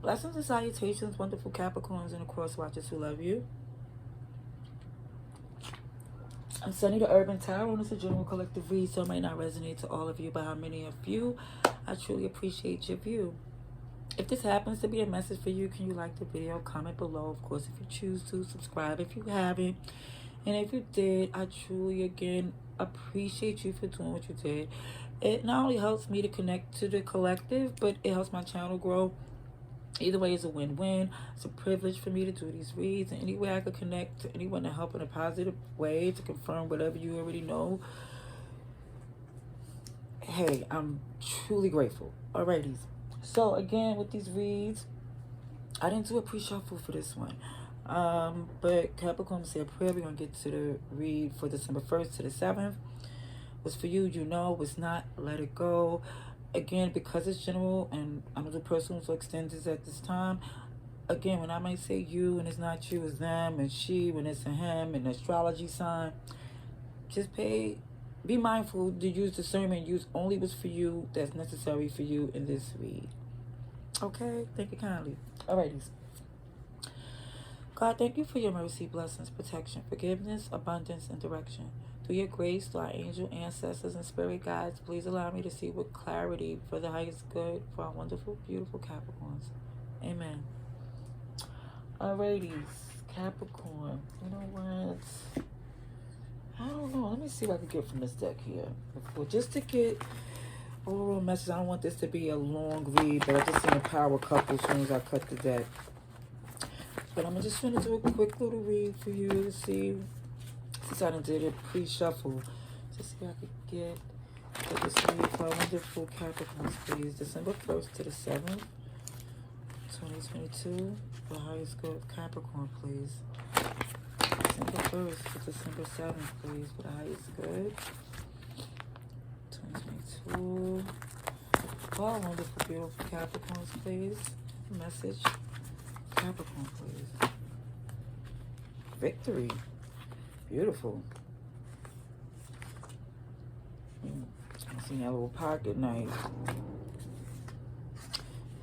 Blessings and salutations, wonderful Capricorns and the cross watchers who love you. I'm Sunny the Urban Tarot, and it's a general collective read, so it may not resonate to all of you, but how many of you, I truly appreciate your view. If this happens to be a message for you, can you like the video, comment below, of course, if you choose to, subscribe if you haven't, and if you did, I truly, again, appreciate you for doing what you did. It not only helps me to connect to the collective, but it helps my channel grow. Either way, it's a win-win. It's a privilege for me to do these reads, and any way I could connect to anyone to help in a positive way, to confirm whatever you already know, hey, I'm truly grateful. Alrighty. So again, with these reads, I didn't do a pre-shuffle for this one. But Capricorn said prayer. We're going to get to the read for December 1st to the 7th. What's for you, you know. What's not, let it go. Again, because it's general and I'm the person who's extended at this time. Again, when I might say you and it's not you, it's them, and she when it's a him, and astrology sign, just be mindful to use discernment. Use only what's for you, that's necessary for you in this read. Okay? Thank you kindly. Alrighty. God, thank you for your mercy, blessings, protection, forgiveness, abundance, and direction. Through your grace, through our angel ancestors and spirit guides, please allow me to see with clarity for the highest good for our wonderful, beautiful Capricorns. Amen. Alrighty, Capricorn. You know what? I don't know. Let me see what I can get from this deck here. Just to get a little message. I don't want this to be a long read, but I just seen a power couple as soon as I cut the deck. But I'm just going to do a quick little read for you to see. Since I done did a pre-shuffle, just see if I could get this read for wonderful Capricorns, please. December 1st to the 7th, 2022. The highest good of Capricorn, please. December 1st to December 7th, please, for the highest good. 2022. Oh, wonderful, beautiful Capricorns, please. Message. Capricorn, please. Victory. Beautiful. I seen that little pocket knife.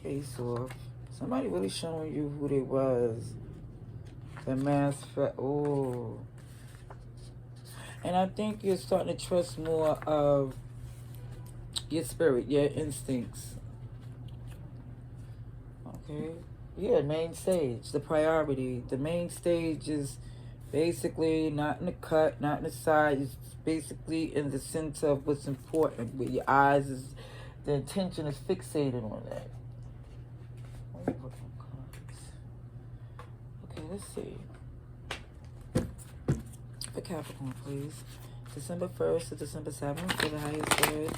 Face off. Somebody really showing you who they was. The mask. Oh. And I think you're starting to trust more of your spirit, your instincts. Okay. Yeah, main stage, the priority. The main stage is basically not in the cut, not in the side. It's basically in the center of what's important. Where your eyes is, the attention is fixated on that. Okay, let's see. For Capricorn, please. December 1st to December 7th for the highest good.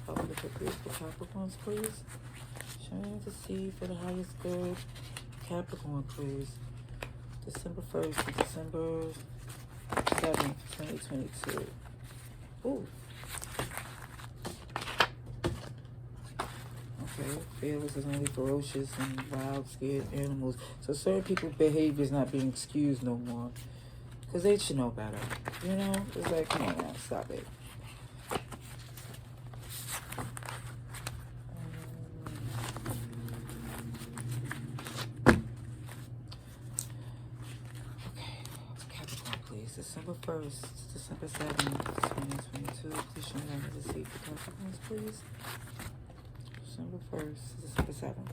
How would it be for Capricorns, please? Trying to see for the highest good. Capricorn, please. December 1st to December 7th, 2022. Ooh. Okay. Fearless is only ferocious and wild, scared animals. So certain people's behavior is not being excused no more. Because they should know better. You know? It's like, come on now, stop it. December 1st, December 7th, 2022. Please show me how to see for Capricorns, please. December 1st, December 7th.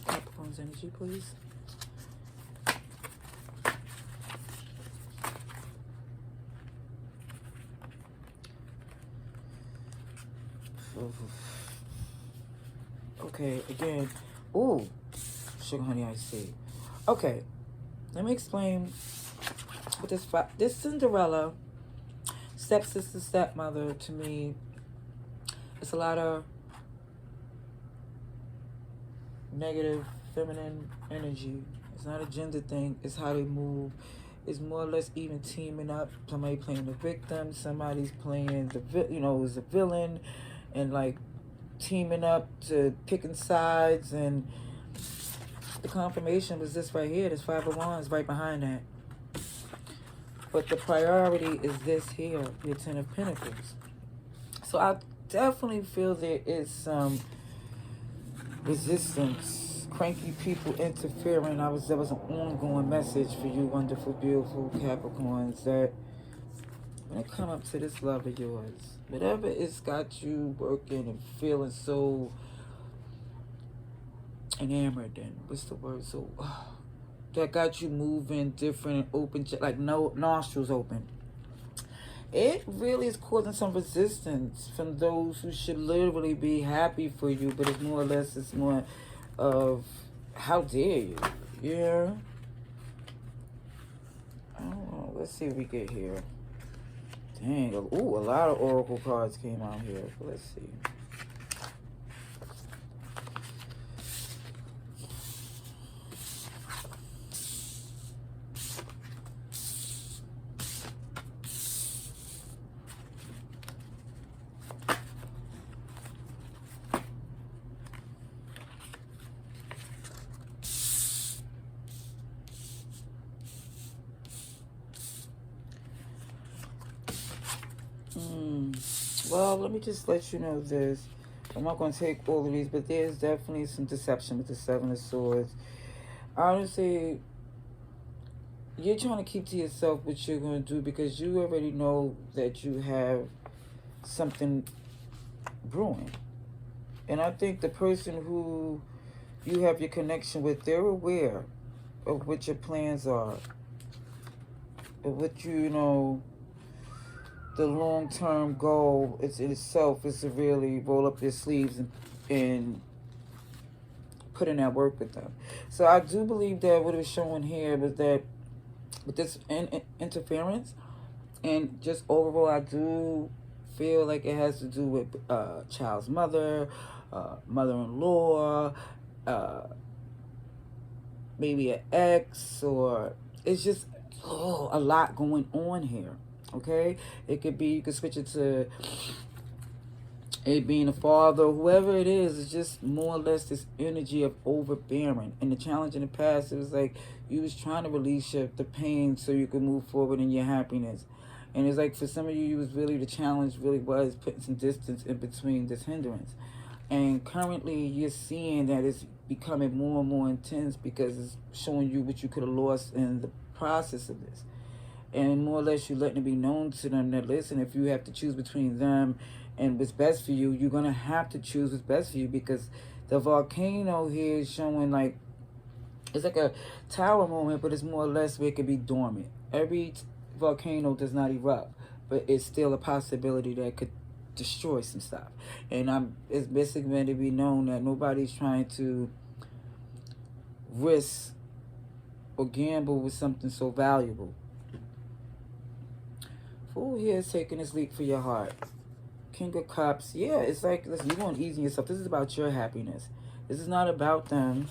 Capricorn's energy, please. Okay, again. Ooh. Sugar honey iced tea. Okay, let me explain what this Cinderella stepsister, stepmother, to me, it's a lot of negative feminine energy. It's not a gender thing. It's how they move. It's more or less even teaming up. Somebody playing the victim. Somebody's playing the is a villain, and like teaming up to picking sides. And the confirmation was this right here. This 5 of Wands right behind that. But the priority is this here, the 10 of Pentacles. So definitely feel there is some resistance, cranky people interfering. There was an ongoing message for you, wonderful, beautiful Capricorns, that when it come up to this love of yours, whatever it's got you working and feeling so enamored in, what's the word? So that got you moving different and open, like no nostrils open. It really is causing some resistance from those who should literally be happy for you, but it's more or less, it's more of, how dare you? Yeah. I don't know. Let's see what we get here. Dang. Ooh, a lot of oracle cards came out here. Let's see. Well, let me just let you know this. I'm not going to take all of these, but there's definitely some deception with the Seven of Swords. Honestly, you're trying to keep to yourself what you're going to do because you already know that you have something brewing. And I think the person who you have your connection with, they're aware of what your plans are, of what you know, the long-term goal is in itself is to really roll up your sleeves and put in that work with them. So I do believe that what it was showing here was that with this interference and just overall, I do feel like it has to do with child's mother, mother-in-law, maybe an ex, or it's just a lot going on here. Okay, it could be, you could switch it to it being a father, whoever it is. It's just more or less this energy of overbearing. And the challenge in the past, it was like you was trying to release the pain so you could move forward in your happiness. And it's like for some of you, was really the challenge really was putting some distance in between this hindrance. And currently you're seeing that it's becoming more and more intense because it's showing you what you could have lost in the process of this. And more or less you're letting it be known to them that, listen, if you have to choose between them and what's best for you, you're going to have to choose what's best for you, because the volcano here is showing like, it's like a tower moment, but it's more or less where it could be dormant. Every volcano does not erupt, but it's still a possibility that it could destroy some stuff. And it's basically meant to be known that nobody's trying to risk or gamble with something so valuable. Fool here is taking this leap for your heart. King of Cups. Yeah, it's like, listen, you're going easy on yourself. This is about your happiness. This is not about them.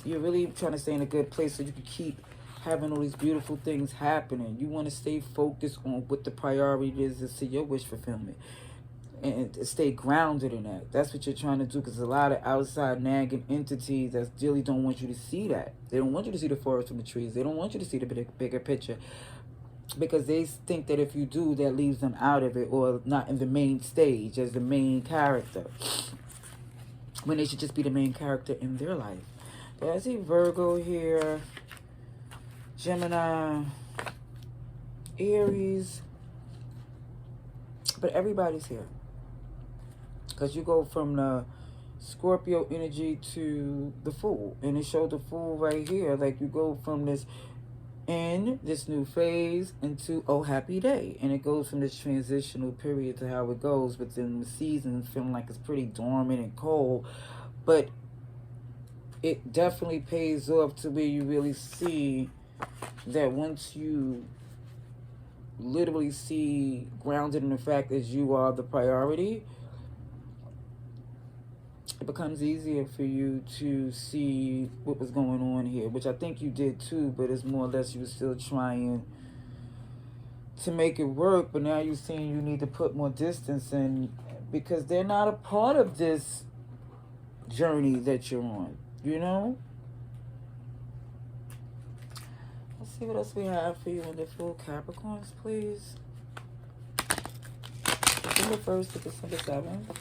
You're really trying to stay in a good place so you can keep having all these beautiful things happening. You want to stay focused on what the priority is to your wish fulfillment. And stay grounded in that. That's what you're trying to do, because a lot of outside nagging entities that really don't want you to see that. They don't want you to see the forest from the trees. They don't want you to see the bigger picture, because they think that if you do, that leaves them out of it or not in the main stage as the main character, when they should just be the main character in their life. But I see Virgo here, Gemini, Aries, but everybody's here. Because you go from the Scorpio energy to the Fool. And it showed the Fool right here. Like you go from this new phase into happy day. And it goes from this transitional period to how it goes. But then the seasons feeling like it's pretty dormant and cold. But it definitely pays off to where you really see that once you literally see grounded in the fact that you are the priority, it becomes easier for you to see what was going on here, which I think you did too, but it's more or less you were still trying to make it work, but now you're seeing you need to put more distance in because they're not a part of this journey that you're on, you know? Let's see what else we have for you, wonderful Capricorns, please. December 1st to December 7th.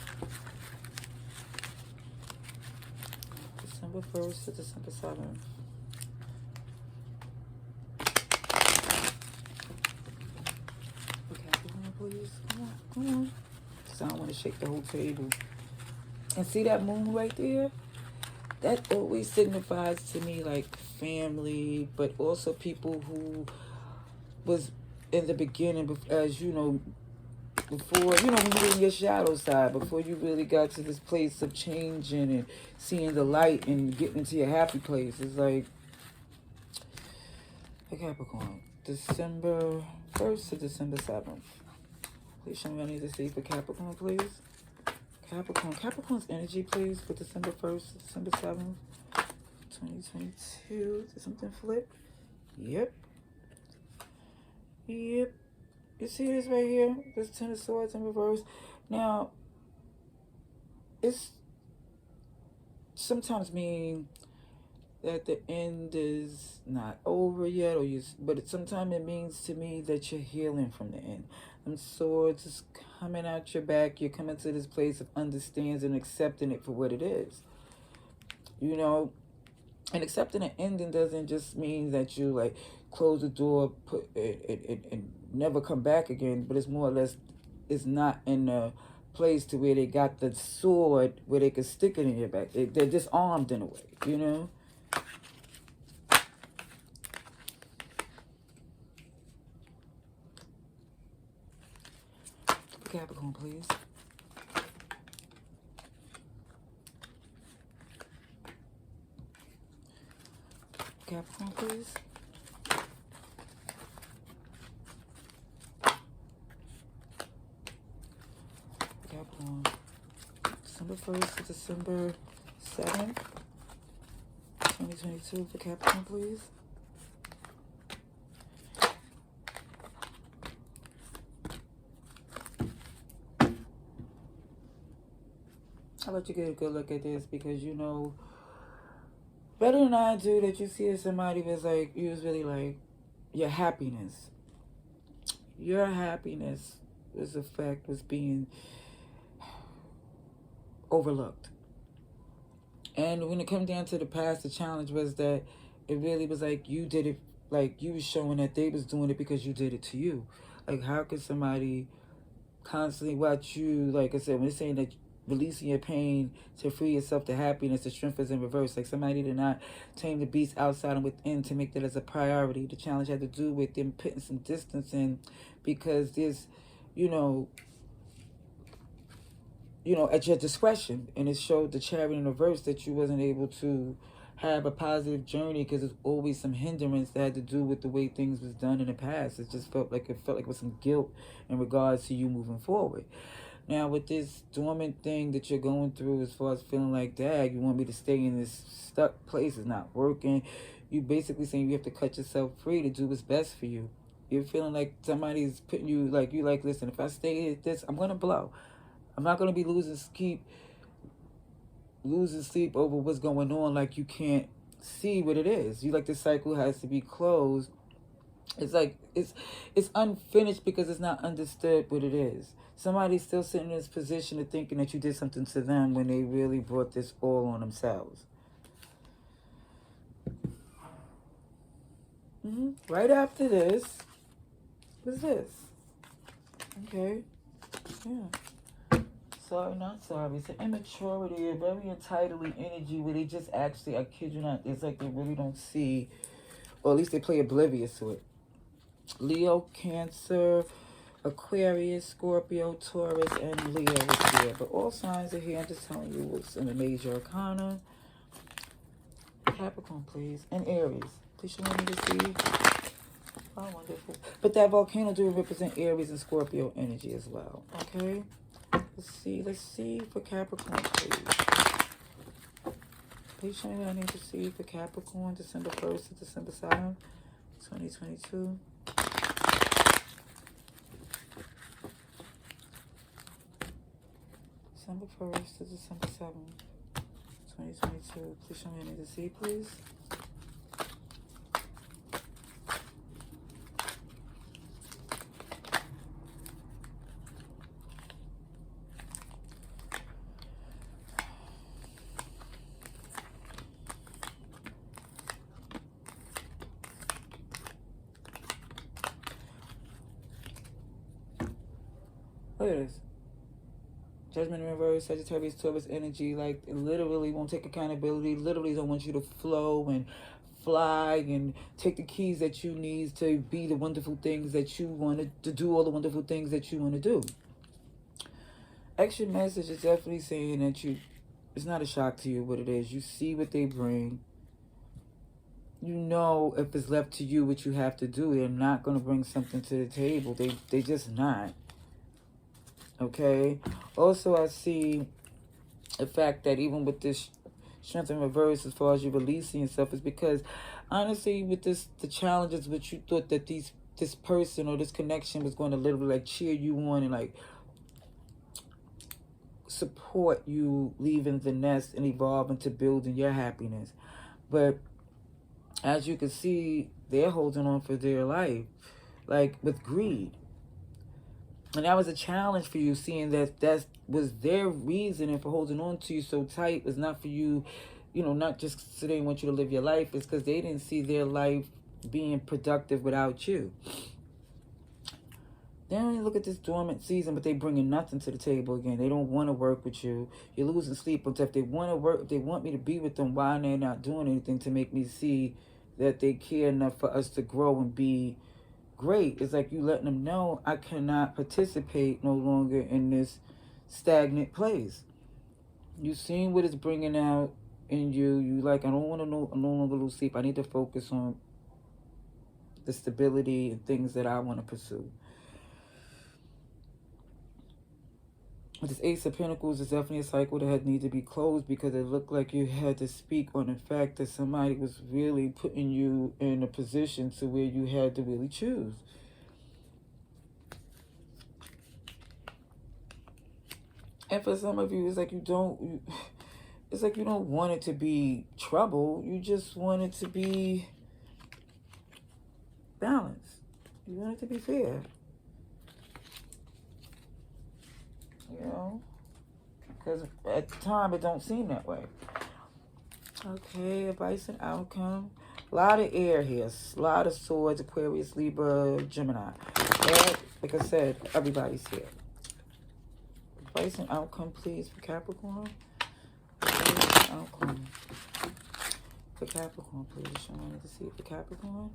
December 1st to December 7th. Okay, please. Come on, come on. Because I don't want to shake the whole table. And see that moon right there? That always signifies to me like family, but also people who was in the beginning, as you know, before, you know, when you were in your shadow side, before you really got to this place of changing and seeing the light and getting into your happy place. It's like, the Capricorn, December 1st to December 7th. Please show me what I need to see for Capricorn, please. Capricorn. Capricorn's energy, please, for December 1st to December 7th, 2022. Did something flip? Yep. Yep. You see this right here? This Ten of Swords in reverse. Now, it's sometimes mean that the end is not over yet, but sometimes it means to me that you're healing from the end. And swords is coming out your back. You're coming to this place of understanding and accepting it for what it is. You know, and accepting an ending doesn't just mean that you like close the door, put it and never come back again. But it's more or less, it's not in a place to where they got the sword where they can stick it in your back. They're disarmed in a way, you know. Capricorn, please. Capricorn, please. Capricorn. December 1st to December 7th, 2022 for Capricorn, please. I'll let you get a good look at this because you know better than I do that you see somebody was like, you was really like, your happiness. Your happiness was being overlooked. And when it came down to the past, the challenge was that it really was like you did it, like you was showing that they was doing it because you did it to you. Like how could somebody constantly watch you, like I said, when they're saying that releasing your pain to free yourself to happiness, the strength is in reverse. Like somebody did not tame the beast outside and within to make that as a priority. The challenge had to do with them putting some distance in because there's, you know, at your discretion. And it showed the Chariot in reverse that you wasn't able to have a positive journey because there's always some hindrance that had to do with the way things was done in the past. It felt like it was some guilt in regards to you moving forward. Now, with this dormant thing that you're going through as far as feeling like, Dad, you want me to stay in this stuck place, it's not working. You basically saying you have to cut yourself free to do what's best for you. You're feeling like somebody's putting you, like, listen, if I stay at this, I'm going to blow. I'm not going to be losing sleep over what's going on like you can't see what it is. You like the cycle has to be closed. It's like it's unfinished because it's not understood what it is. Somebody's still sitting in this position of thinking that you did something to them when they really brought this all on themselves. Right after this, what's this? Okay, yeah. Sorry, not sorry. It's an immaturity, a very entitling energy where they just actually, I kid you not, it's like they really don't see, or at least they play oblivious to it. Leo, Cancer, Aquarius, Scorpio, Taurus, and Leo is here. But all signs are here. I'm just telling you what's in the major arcana. Capricorn, please. And Aries. Please show me to see. Oh, wonderful. But that volcano do represent Aries and Scorpio energy as well. Okay? Let's see for Capricorn, please. Please show me what I need to see for Capricorn, December 1st to December 7th, 2022. December 1st to December 7th, 2022. Please show me what I need to see, please. Look at this. Judgment in reverse, Sagittarius, Taurus energy. Like, it literally won't take accountability. Literally don't want you to flow and fly and take the keys that you need to be the wonderful things that you want to do, all the wonderful things that you want to do. Extra message is definitely saying that it's not a shock to you what it is. You see what they bring. You know if it's left to you what you have to do. They're not going to bring something to the table. They just not. Okay? Also, I see the fact that even with this strength in reverse, as far as you releasing yourself, is because honestly, with the challenges which you thought that this person or this connection was going to literally like cheer you on and like support you leaving the nest and evolving to building your happiness. But as you can see, they're holding on for dear life, like with greed. And that was a challenge for you, seeing that was their reasoning for holding on to you so tight. Was not for you, not just so they want you to live your life. It's because they didn't see their life being productive without you. They only look at this dormant season, but they bringing nothing to the table again. They don't want to work with you. You're losing sleep on stuff. If they want to work, if they want me to be with them, why are they not doing anything to make me see that they care enough for us to grow and be great? It's like you letting them know I cannot participate no longer in this stagnant place. You seen what it's bringing out in you. You like, I don't want to know, I no longer lose sleep. I need to focus on the stability and things that I want to pursue. With this Ace of Pentacles, it's definitely a cycle that had need to be closed, because it looked like you had to speak on the fact that somebody was really putting you in a position to where you had to really choose. And for some of you, it's like you don't want it to be trouble. You just want it to be balanced. You want it to be fair. Because at the time it don't seem that way. Okay, advice and outcome. A lot of air here. A lot of swords, Aquarius, Libra, Gemini. And like I said, everybody's here. Advice and outcome, please, for Capricorn. Advice and outcome for Capricorn, please. I wanted to see it for Capricorn.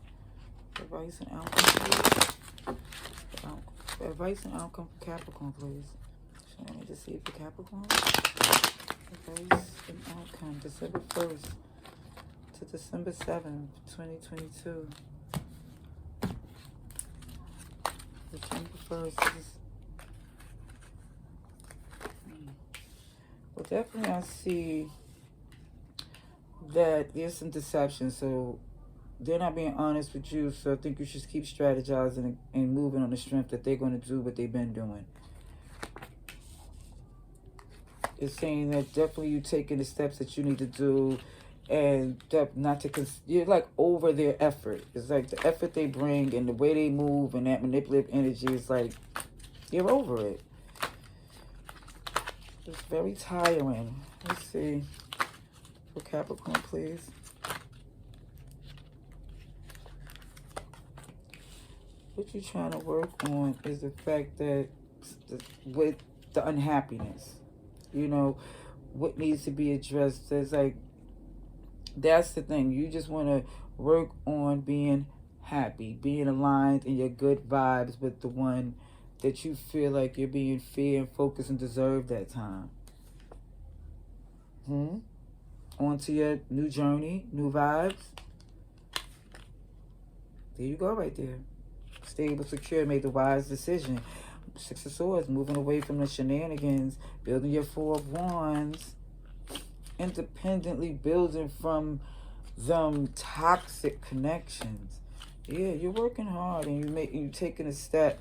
Advice and outcome, please. Advice and outcome for Capricorn, please. I need to see it for Capricorn. Advice and outcome, December 1st to December 7th, 2022. December 1st is... Well, definitely I see that there's some deception. So they're not being honest with you. So I think you should keep strategizing and moving on the strength that they're going to do what they've been doing. It's saying that definitely you taking the steps that you need to do, and not to you're like over their effort. It's like the effort they bring and the way they move and that manipulative energy is like you're over it. It's very tiring. Let's see for Capricorn, please. What you're trying to work on is the fact that with the unhappiness. What needs to be addressed. It's like, that's the thing. You just want to work on being happy, being aligned in your good vibes with the one that you feel like you're being fair and focused and deserve that time. On to your new journey, new vibes. There you go right there. Stable, secure, made the wise decision. Six of Swords, moving away from the shenanigans, building your Four of Wands, independently building from them toxic connections. Yeah, you're working hard and you're taking a step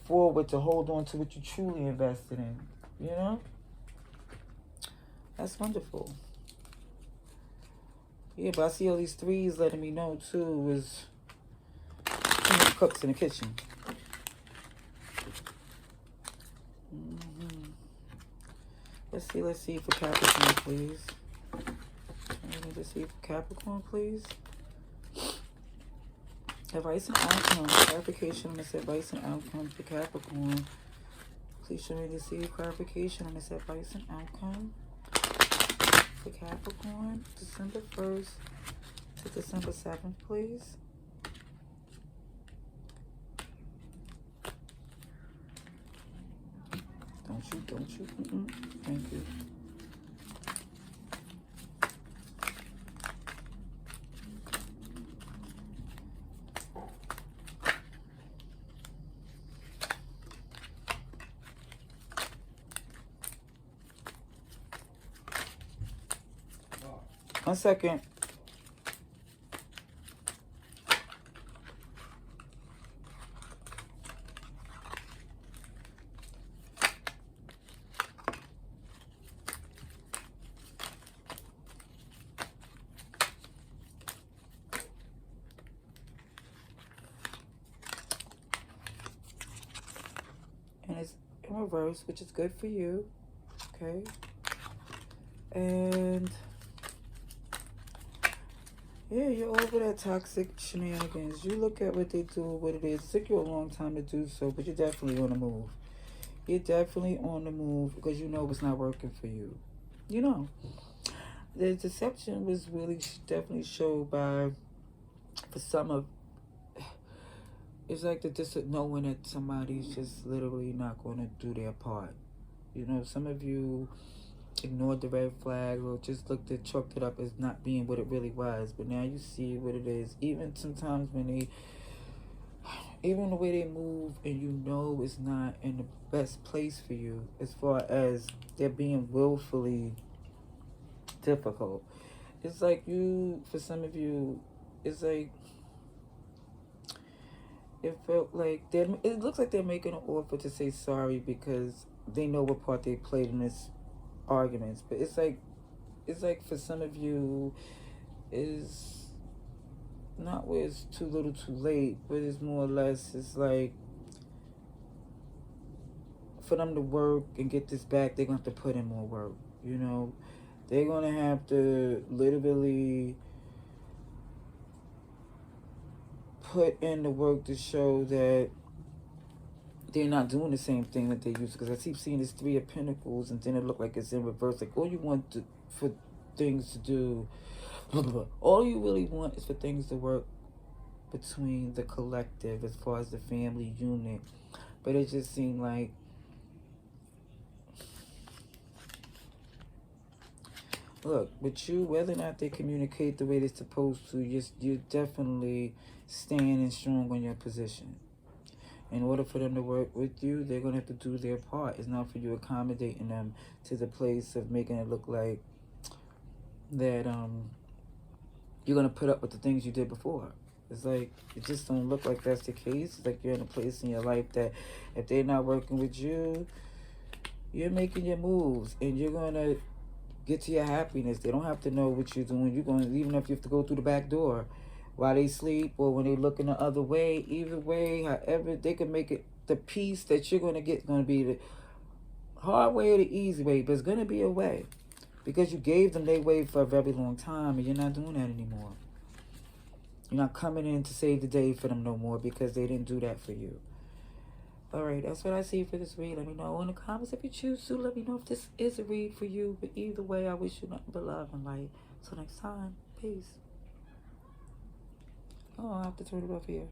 forward to hold on to what you truly invested in. That's wonderful. Yeah, but I see all these threes letting me know too was cooks in the kitchen. Let's see for Capricorn, please. I need to see for Capricorn, please. Advice and outcome. Clarification on this advice and outcome for Capricorn. Please show me the seed clarification on this advice and outcome for Capricorn, December 1st to December 7th, please. Don't you. Thank you. One second. And it's in reverse, which is good for you. Okay. And yeah, you're over that toxic shenanigans. You look at what they do, what it is. It took you a long time to do so, but you're definitely on the move. You're definitely on the move because you know it's not working for you. You know. The deception was really definitely showed by, for some of, it's like the just knowing that somebody's just literally not going to do their part. You know, some of you ignored the red flag or just chalked it up as not being what it really was. But now you see what it is. Even sometimes when even the way they move and you know it's not in the best place for you as far as they're being willfully difficult. It's like for some of you, it's like, it felt like it looks like they're making an offer to say sorry because they know what part they played in this arguments. But it's like for some of you is not where it's too little too late, but it's more or less, it's like for them to work and get this back, they're gonna have to put in more work. You know, they're gonna have to literally put in the work to show that they're not doing the same thing that they used to. Because I keep seeing this Three of Pentacles, and then it look like it's in reverse. Like, all you want for things to do, all you really want is for things to work between the collective as far as the family unit. But it just seemed like, look, with you, whether or not they communicate the way they're supposed to, you're definitely standing strong on your position. In order for them to work with you, they're going to have to do their part. It's not for you accommodating them to the place of making it look like that you're going to put up with the things you did before. It's like, it just don't look like that's the case. It's like you're in a place in your life that if they're not working with you, you're making your moves and you're going to get to your happiness. They don't have to know what you're doing. You're going to, even if you have to go through the back door while they sleep or when they looking the other way, either way, however they can make it, the peace that you're going to get going to be the hard way or the easy way, but it's going to be a way because you gave them their way for a very long time and you're not doing that anymore. You're not coming in to save the day for them no more because they didn't do that for you. All right, that's what I see for this read. Let me know in the comments if you choose to. Let me know if this is a read for you. But either way, I wish you nothing but love and light. Till next time, peace. Oh, I have to turn it off here.